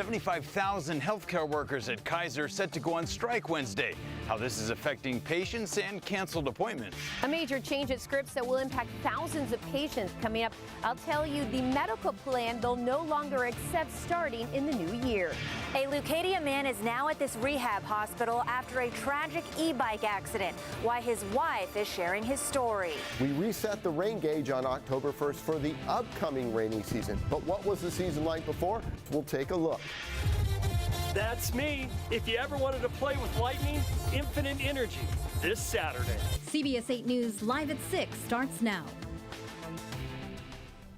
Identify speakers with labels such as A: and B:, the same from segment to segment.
A: 75,000 healthcare workers at Kaiser set to go on strike Wednesday. How this is affecting patients and canceled appointments.
B: A major change at Scripps that will impact thousands of patients coming up. I'll tell you the medical plan they'll no longer accept starting in the new year.
C: A Leucadia man is now at this rehab hospital after a tragic e-bike accident. Why his wife is sharing his story.
D: We reset the rain gauge on October 1st for the upcoming rainy season. But what was the season like before? We'll take a look.
E: That's me. If you ever wanted to play with lightning, Infinite Energy, this Saturday.
F: CBS 8 News live at 6 starts now.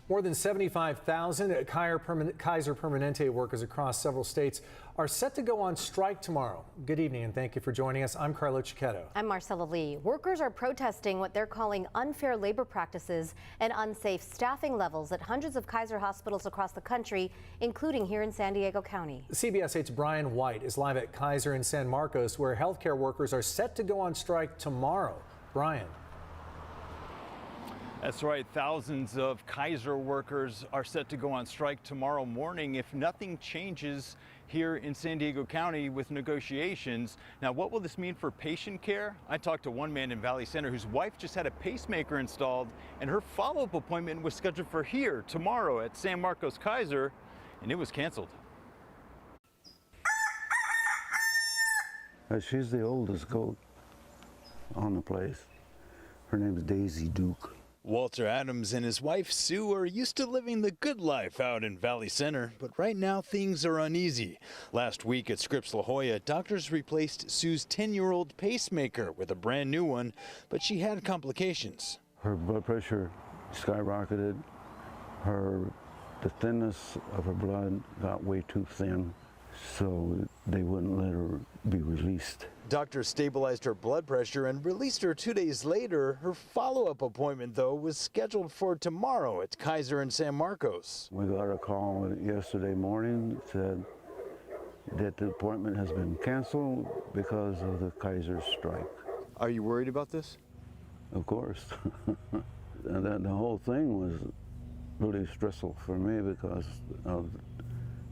G: More than 75,000 Kaiser Permanente workers across several states are set to go on strike tomorrow. Good evening and thank you for joining us. I'm Carlo Cicchetto.
B: I'm Marcella Lee. Workers are protesting what they're calling unfair labor practices and unsafe staffing levels at hundreds of Kaiser hospitals across the country, including here in San Diego County.
G: CBS 8's Brian White is live at Kaiser in San Marcos, where healthcare workers are set to go on strike tomorrow. Brian.
A: That's right. Thousands of Kaiser workers are set to go on strike tomorrow morning if nothing changes here in San Diego County with negotiations. Now, what will this mean for patient care? I talked to one man in Valley Center whose wife just had a pacemaker installed, and her follow-up appointment was scheduled for here tomorrow at San Marcos Kaiser, and it was canceled.
H: She's the oldest goat on the place. Her name is Daisy Duke.
A: Walter Adams and his wife Sue are used to living the good life out in Valley Center, but right now things are uneasy. Last week at Scripps La Jolla, doctors replaced Sue's 10-year-old pacemaker with a brand new one, but she had complications.
H: Her blood pressure skyrocketed. The thinness of her blood got way too thin, so they wouldn't let her be released.
A: Doctors stabilized her blood pressure and released her 2 days later. Her follow-up appointment, though, was scheduled for tomorrow at Kaiser in San Marcos.
H: We got a call yesterday morning that said that the appointment has been canceled because of the Kaiser strike.
A: Are you worried about this?
H: Of course. And then the whole thing was really stressful for me because of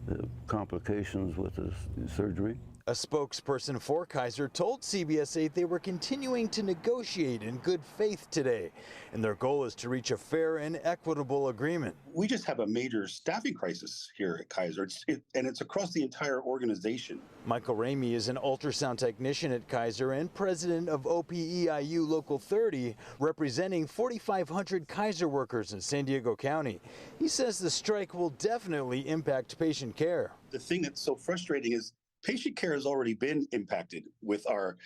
H: the complications with the surgery.
A: A spokesperson for Kaiser told CBS 8 they were continuing to negotiate in good faith today, and their goal is to reach a fair and equitable agreement.
I: We just have a major staffing crisis here at Kaiser, and it's across the entire organization.
A: Michael Ramey is an ultrasound technician at Kaiser and president of OPEIU Local 30, representing 4,500 Kaiser workers in San Diego County. He says the strike will definitely impact patient care.
I: The thing that's so frustrating is patient care has already been impacted with our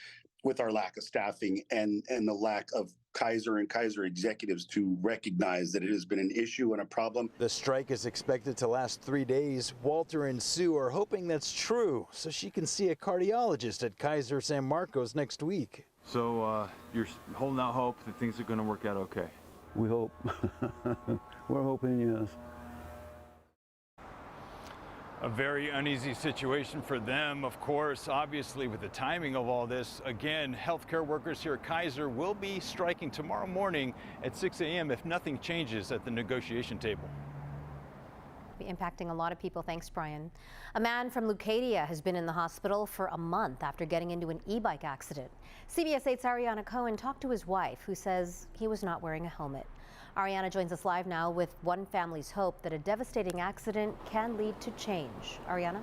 I: lack of staffing and the lack of Kaiser and Kaiser executives to recognize that it has been an issue and a problem.
A: The strike is expected to last 3 days. Walter and Sue are hoping that's true so she can see a cardiologist at Kaiser San Marcos next week.
J: So you're holding out hope that things are going to work out okay?
H: We hope. We're hoping, yes.
A: A very uneasy situation for them, of course, obviously, with the timing of all this. Again, healthcare workers here at Kaiser will be striking tomorrow morning at 6 a.m. if nothing changes at the negotiation table.
B: Impacting a lot of people. Thanks, Brian. A man from Leucadia has been in the hospital for a month after getting into an e-bike accident. CBS 8's Ariana Cohen talked to his wife, who says he was not wearing a helmet. Ariana joins us live now with one family's hope that a devastating accident can lead to change. Ariana?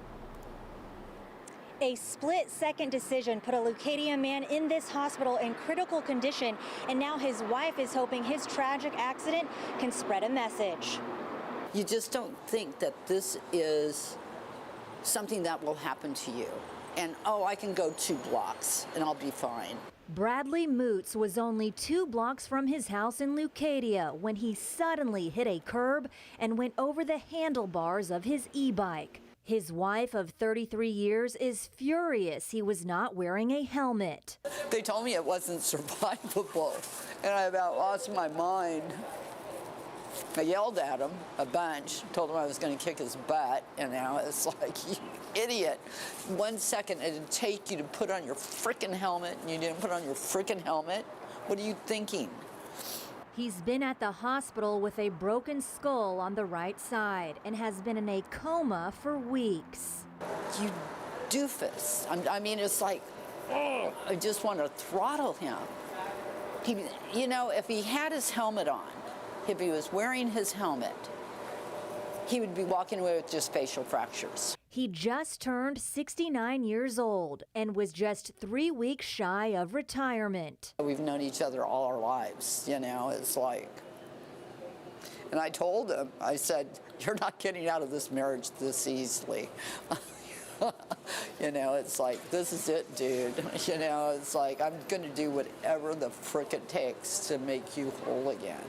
K: A split-second decision put a Leucadia man in this hospital in critical condition, and now his wife is hoping his tragic accident can spread a message.
L: You just don't think that this is something that will happen to you. And, oh, I can go 2 blocks and I'll be fine.
F: Bradley Moots was only 2 blocks from his house in Leucadia when he suddenly hit a curb and went over the handlebars of his e-bike. His wife of 33 years is furious he was not wearing a helmet.
L: They told me it wasn't survivable, and I about lost my mind. I yelled at him a bunch, told him I was going to kick his butt, and now it's like, you idiot. 1 second it'd take you to put on your frickin' helmet, and you didn't put on your frickin' helmet. What are you thinking?
F: He's been at the hospital with a broken skull on the right side and has been in a coma for weeks.
L: You doofus. I mean, it's like, oh, I just want to throttle him. You know, if he had his helmet on, if he was wearing his helmet, he would be walking away with just facial fractures.
F: He just turned 69 years old and was just 3 weeks shy of retirement.
L: We've known each other all our lives, you know, it's like, and I told him, I said, you're not getting out of this marriage this easily. You know, it's like, this is it, dude. You know, it's like, I'm going to do whatever the frick it takes to make you whole again.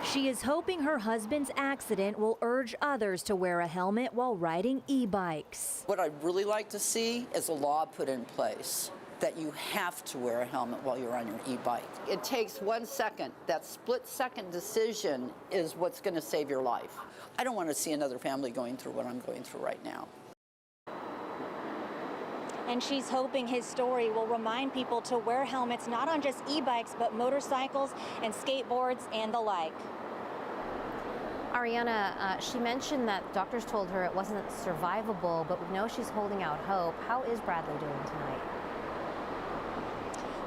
F: She is hoping her husband's accident will urge others to wear a helmet while riding e-bikes.
L: What I'd really like to see is a law put in place that you have to wear a helmet while you're on your e-bike. It takes 1 second. That split-second decision is what's going to save your life. I don't want to see another family going through what I'm going through right now.
K: And she's hoping his story will remind people to wear helmets not on just e-bikes, but motorcycles and skateboards and the like.
B: Ariana, she mentioned that doctors told her it wasn't survivable, but we know she's holding out hope. How is Bradley doing tonight?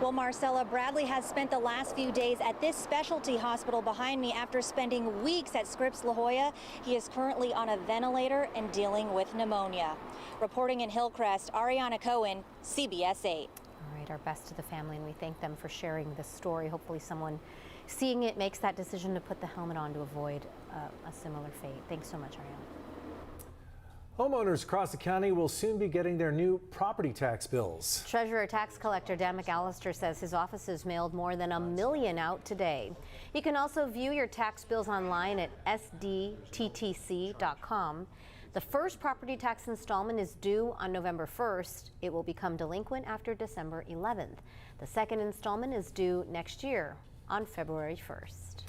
K: Well, Marcella, Bradley has spent the last few days at this specialty hospital behind me after spending weeks at Scripps La Jolla. He is currently on a ventilator and dealing with pneumonia. Reporting in Hillcrest, Ariana Cohen, CBS 8.
B: All right, our best to the family, and we thank them for sharing this story. Hopefully someone seeing it makes that decision to put the helmet on to avoid a similar fate. Thanks so much, Ariana.
G: Homeowners across the county will soon be getting their new property tax bills.
B: Treasurer Tax Collector Dan McAllister says his office has mailed more than 1 million out today. You can also view your tax bills online at sdttc.com. The first property tax installment is due on November 1st. It will become delinquent after December 11th. The second installment is due next year on February 1st.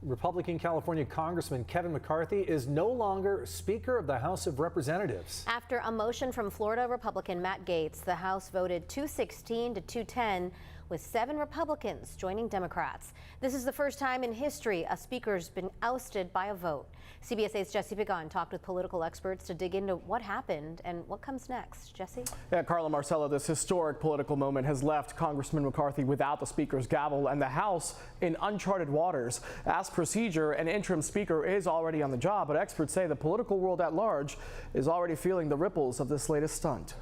G: Republican California Congressman Kevin McCarthy is no longer Speaker of the House of Representatives.
B: After a motion from Florida Republican Matt Gaetz, the House voted 216 to 210, with 7 Republicans joining Democrats. This is the first time in history a speaker's been ousted by a vote. CBS 8's Jesse Pagan talked with political experts to dig into what happened and what comes next. Jesse?
M: Yeah, Carla Marcella, this historic political moment has left Congressman McCarthy without the Speaker's gavel and the House in uncharted waters. As procedure, an interim Speaker is already on the job, but experts say the political world at large is already feeling the ripples of this latest stunt.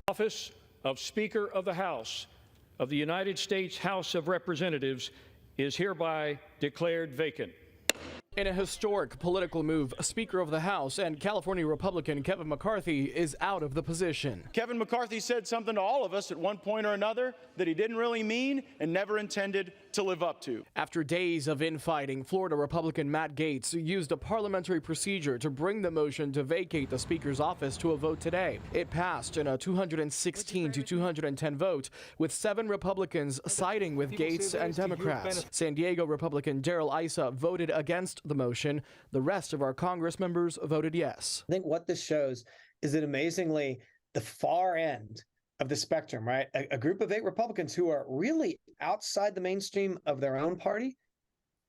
N: Office of Speaker of the House of the United States House of Representatives is hereby declared vacant.
M: In a historic political move, Speaker of the House and California Republican Kevin McCarthy is out of the position.
O: Kevin McCarthy said something to all of us at one point or another that he didn't really mean and never intended to live up to.
M: After days of infighting, Florida Republican Matt Gaetz used a parliamentary procedure to bring the motion to vacate the Speaker's office to a vote today. It passed in a 216 to 210 vote, with 7 Republicans siding with Gaetz and Democrats. San Diego Republican Darrell Issa voted against the motion. The rest of our Congress members voted yes.
P: I think what this shows is that amazingly, the far end of the spectrum, right? A group of 8 Republicans who are really outside the mainstream of their own party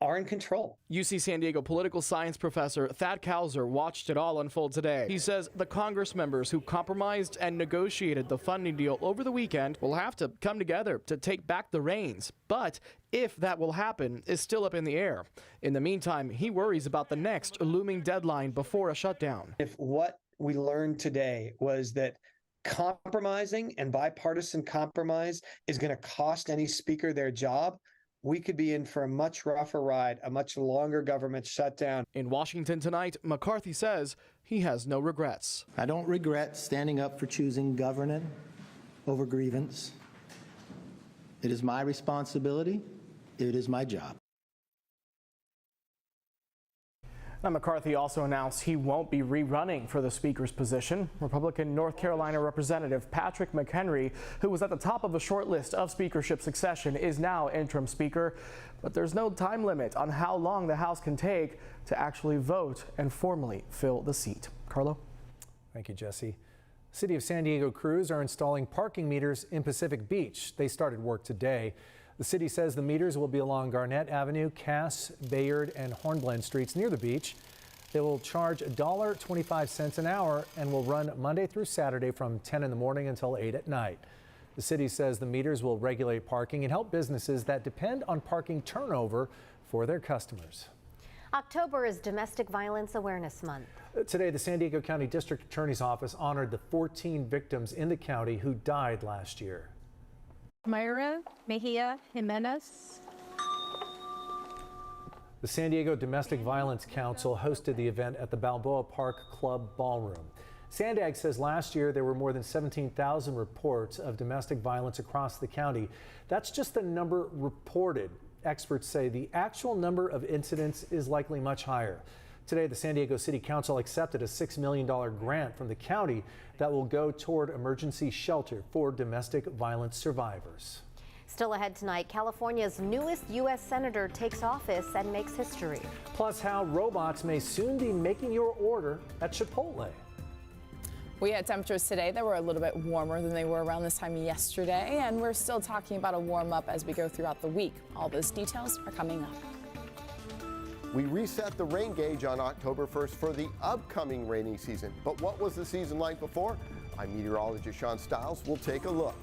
P: are in control.
M: UC San Diego political science professor Thad Kauser watched it all unfold today. He says the Congress members who compromised and negotiated the funding deal over the weekend will have to come together to take back the reins. But if that will happen is still up in the air. In the meantime, he worries about the next looming deadline before a shutdown.
P: If what we learned today was that compromising and bipartisan compromise is going to cost any speaker their job, we could be in for a much rougher ride, a much longer government shutdown.
M: In Washington tonight, McCarthy says he has no regrets.
Q: I don't regret standing up for choosing governance over grievance. It is my responsibility. It is my job.
M: Now, McCarthy also announced he won't be rerunning for the Speaker's position. Republican North Carolina Representative Patrick McHenry, who was at the top of a short list of speakership succession, is now interim Speaker. But there's no time limit on how long the House can take to actually vote and formally fill the seat. Carlo?
G: Thank you, Jesse. City of San Diego crews are installing parking meters in Pacific Beach. They started work today. The city says the meters will be along Garnett Avenue, Cass, Bayard, and Hornblende streets near the beach. They will charge $1.25 an hour and will run Monday through Saturday from 10 in the morning until 8 at night. The city says the meters will regulate parking and help businesses that depend on parking turnover for their customers.
B: October is Domestic Violence Awareness Month.
G: Today, the San Diego County District Attorney's Office honored the 14 victims in the county who died last year.
R: Mayra Mejia Jimenez.
G: The San Diego Domestic Violence Council hosted the event at the Balboa Park Club Ballroom. Sandag says last year there were more than 17,000 reports of domestic violence across the county. That's just the number reported. Experts say the actual number of incidents is likely much higher. Today, the San Diego City Council accepted a $6 million grant from the county that will go toward emergency shelter for domestic violence survivors.
B: Still ahead tonight, California's newest U.S. senator takes office and makes history.
G: Plus, how robots may soon be making your order at Chipotle.
S: We had temperatures today that were a little bit warmer than they were around this time yesterday, and we're still talking about a warm up as we go throughout the week. All those details are coming up.
D: We reset the rain gauge on October 1st for the upcoming rainy season. But what was the season like before? I'm meteorologist Sean Stiles. We'll take a look.